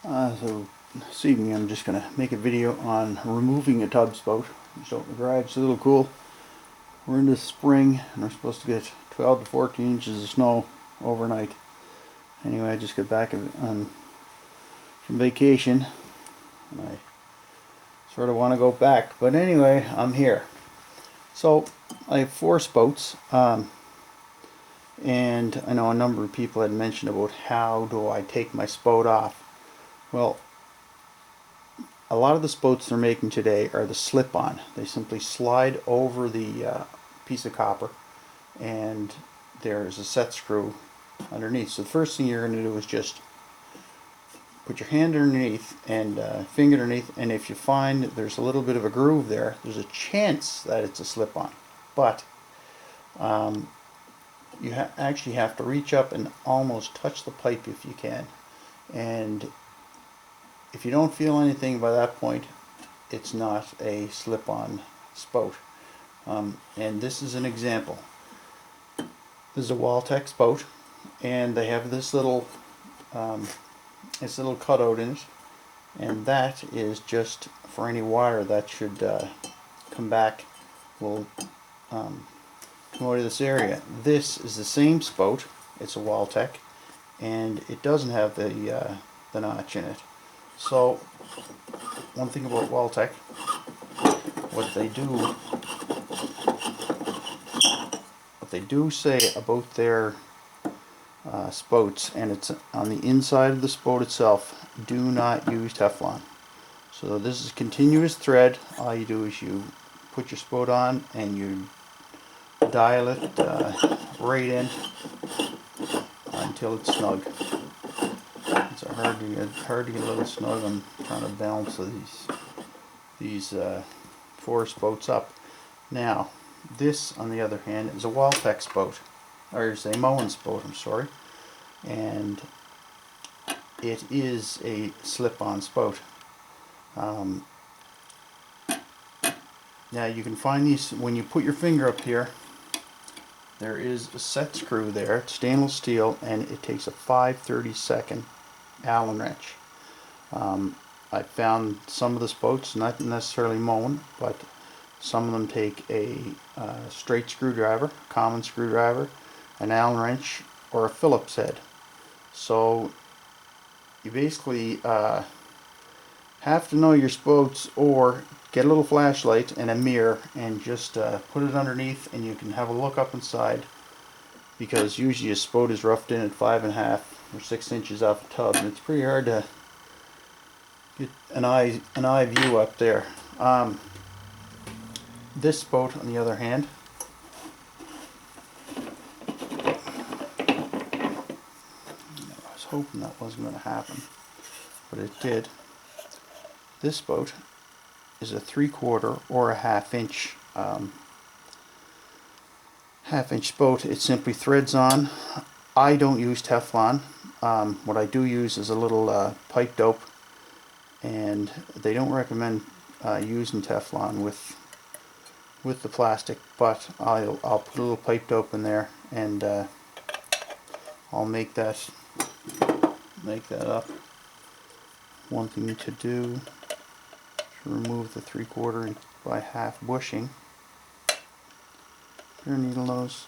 So this evening I'm just going to make a video on removing a tub spout. Just out in the garage. It's a little cool. We're into spring and we're supposed to get 12 to 14 inches of snow overnight. Anyway, I just got back from vacation and I sort of want to go back. But anyway, I'm here. So I have 4 spouts. And I know a number of people had mentioned about how do I take my spout off. Well, a lot of the spouts they're making today are the slip-on. They simply slide over the piece of copper and there's a set screw underneath. So the first thing you're going to do is just put your hand underneath and finger underneath, and if you find there's a little bit of a groove there, there's a chance that it's a slip-on. But you actually have to reach up and almost touch the pipe if you can. And if you don't feel anything by that point, it's not a slip-on spout. And this is an example. This is a Waltech spout, and they have this little cutout in it, and that is just for any water that should come back will come out of this area. This is the same spout. It's a Waltech, and it doesn't have the notch in it. So one thing about Waltech, what they do say about their spouts, and it's on the inside of the spout itself, do not use Teflon. So this is continuous thread. All you do is you put your spout on and you dial it right in until it's snug. It's hard to get a little snug. I'm trying to balance these 4 spouts up. Now, this, on the other hand, is a Waltech spout, or it's a Moen spout, I'm sorry, and it is a slip-on spout. Now you can find these when you put your finger up here. There is a set screw there. It's stainless steel, and it takes a 5/32 Allen wrench. I found some of the spouts, not necessarily Moen, but some of them take a straight screwdriver, common screwdriver, an Allen wrench, or a Phillips head. So you basically have to know your spouts, or get a little flashlight and a mirror and just put it underneath, and you can have a look up inside, because usually a spout is roughed in at 5.5 or 6 inches off the tub, and it's pretty hard to get an eye view up there. This spout, on the other hand, I was hoping that wasn't going to happen, but it did. This spout is a 3/4 or a half-inch spout. It simply threads on. I don't use Teflon. What I do use is a little pipe dope, and they don't recommend using Teflon with the plastic, but I'll put a little pipe dope in there, and I'll make that up. One thing to do is remove the 3/4 by half bushing. Your needle nose,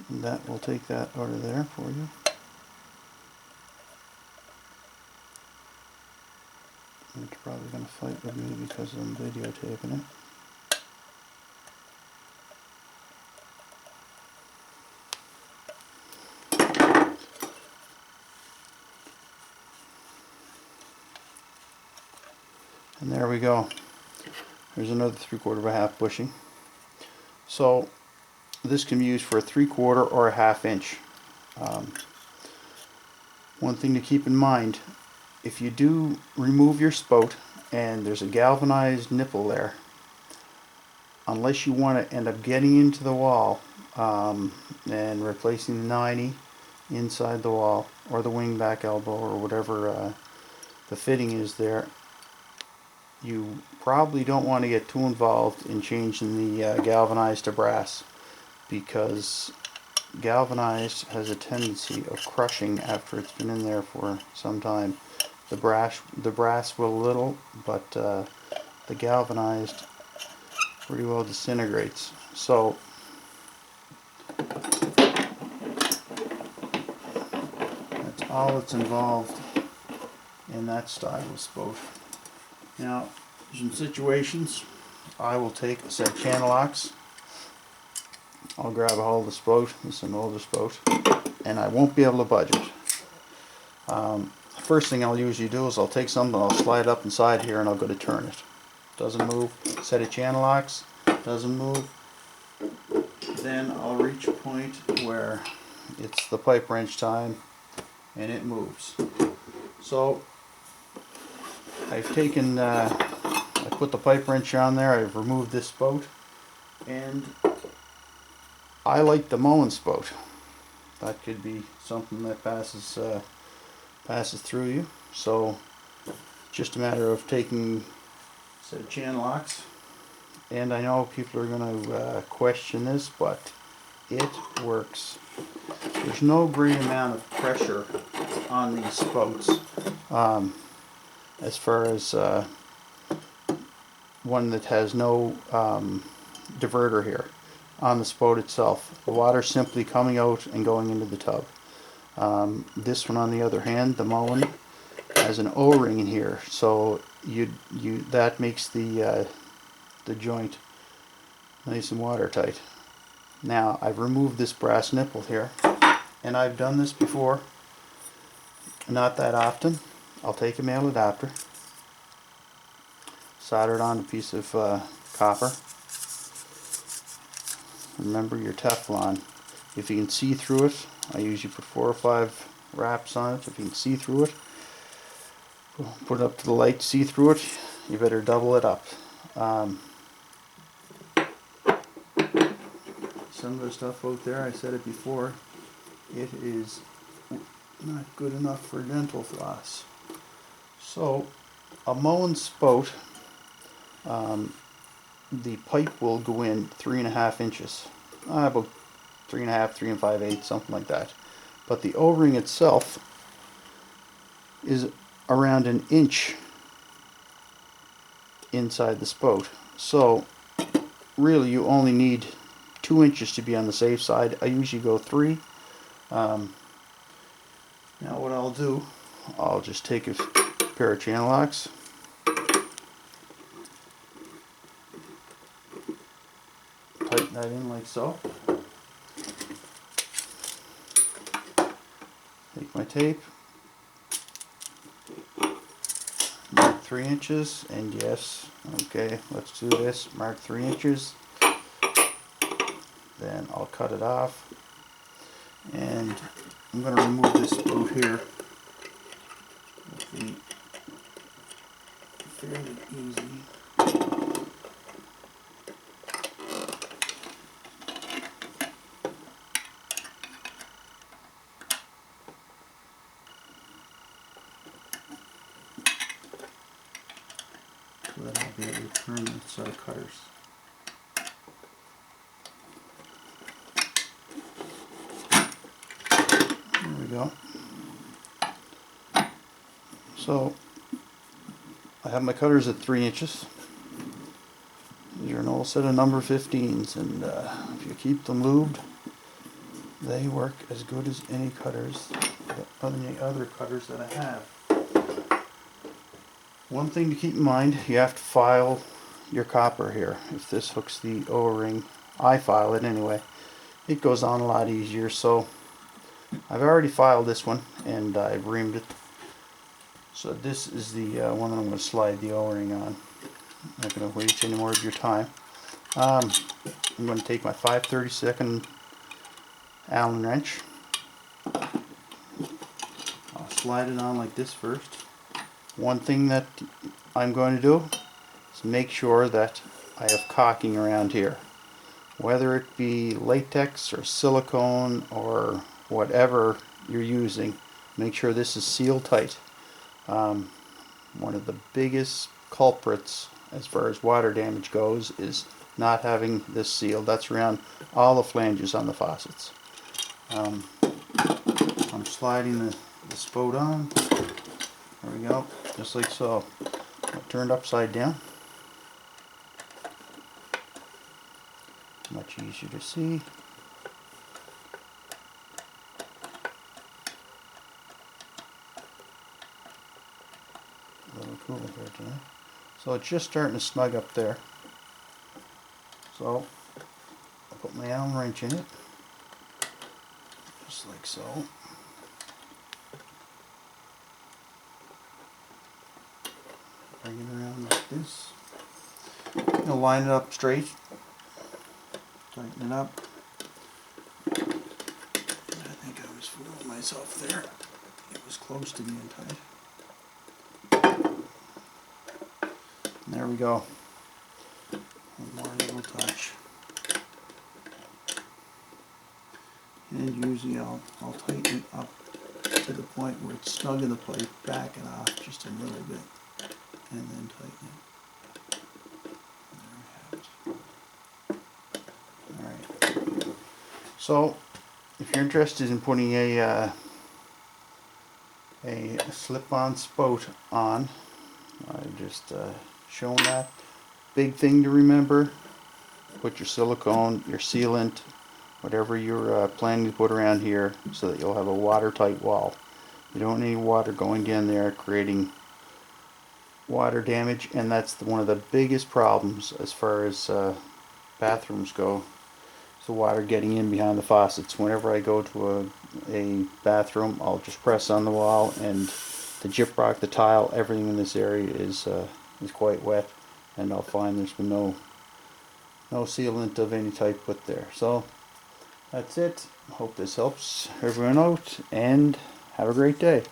and that will take that out of there for you. It's probably going to fight with me because I'm videotaping it. And there we go. There's another 3/4 by half bushing. So this can be used for a 3/4 or a half-inch. One thing to keep in mind, if you do remove your spout and there's a galvanized nipple there, unless you want to end up getting into the wall and replacing the 90 inside the wall, or the wing back elbow, or whatever the fitting is there, you probably don't want to get too involved in changing the galvanized to brass, because galvanized has a tendency of crushing after it's been in there for some time. The brass will a little, but the galvanized pretty well disintegrates. So that's all that's involved in that style of spout. Now, in situations, I will take a set of channel locks. I'll grab a hold of the spout. This is an older spout, and I won't be able to budge it. First thing I'll usually do is I'll take something, I'll slide up inside here, and I'll go to turn it. Doesn't move. Set of channel locks. Doesn't move. Then I'll reach a point where it's the pipe wrench time, and it moves. So I've taken, I put the pipe wrench on there. I've removed this spout, and I like the Moen spout. That could be something that passes through you. So just a matter of taking a set of channel locks, and I know people are going to question this, but it works. There's no great amount of pressure on these spouts as far as one that has no diverter here on the spout itself. The water simply coming out and going into the tub. This one, on the other hand, the Moen, has an O-ring in here, so that makes the joint nice and watertight. Now I've removed this brass nipple here, and I've done this before, not that often. I'll take a male adapter, solder it on a piece of copper. Remember your Teflon. If you can see through it, I usually put 4 or 5 wraps on it. If you can see through it, put it up to the light, see through it, you better double it up. Some of the stuff out there, I said it before, it is not good enough for dental floss. So a Moen spout, the pipe will go in 3.5 inches, about 3.5, 3 5/8, something like that. But the O-ring itself is around 1 inch inside the spout. So really you only need 2 inches to be on the safe side. I usually go 3. Now what I'll do, I'll just take a pair of channel locks, tighten that in like so. Take my tape, mark 3 inches, and yes, okay, let's do this, mark 3 inches, then I'll cut it off, and I'm going to remove this spout here. It'll be fairly easy. So that I'll be able to turn this set of cutters. There we go. So I have my cutters at 3 inches. These are an old set of number 15s, and if you keep them lubed, they work as good as any cutters, any other cutters that I have. One thing to keep in mind, you have to file your copper here. If this hooks the O-ring, I file it anyway. It goes on a lot easier, so I've already filed this one, and I've reamed it. So this is the one that I'm going to slide the O-ring on. I'm not going to waste any more of your time. I'm going to take my 5/32 Allen wrench. I'll slide it on like this first. One thing that I'm going to do is make sure that I have caulking around here. Whether it be latex or silicone or whatever you're using, make sure this is sealed tight. One of the biggest culprits as far as water damage goes is not having this sealed. That's around all the flanges on the faucets. I'm sliding the spout on. There we go, just like so. Turned upside down. Much easier to see. A little cooler here tonight. So it's just starting to snug up there. So I'll put my Allen wrench in it, just like so. Bring it around like this. I'll line it up straight. Tighten it up. I think I was fooling myself there. It was close to being tight. And there we go. One more little touch. And usually I'll tighten it up to the point where it's snug in the plate, back it off just a little bit, and then tighten it. There we have it. Alright. So, if you're interested in putting a slip-on spout on, I just shown that. Big thing to remember, put your silicone, your sealant, whatever you're planning to put around here, so that you'll have a watertight wall. You don't need water going in there creating water damage, and that's one of the biggest problems as far as bathrooms go. The water getting in behind the faucets. Whenever I go to a bathroom, I'll just press on the wall, and the gyprock, the tile, everything in this area is quite wet, and I'll find there's been no sealant of any type put there. So that's it. Hope this helps everyone out, and have a great day.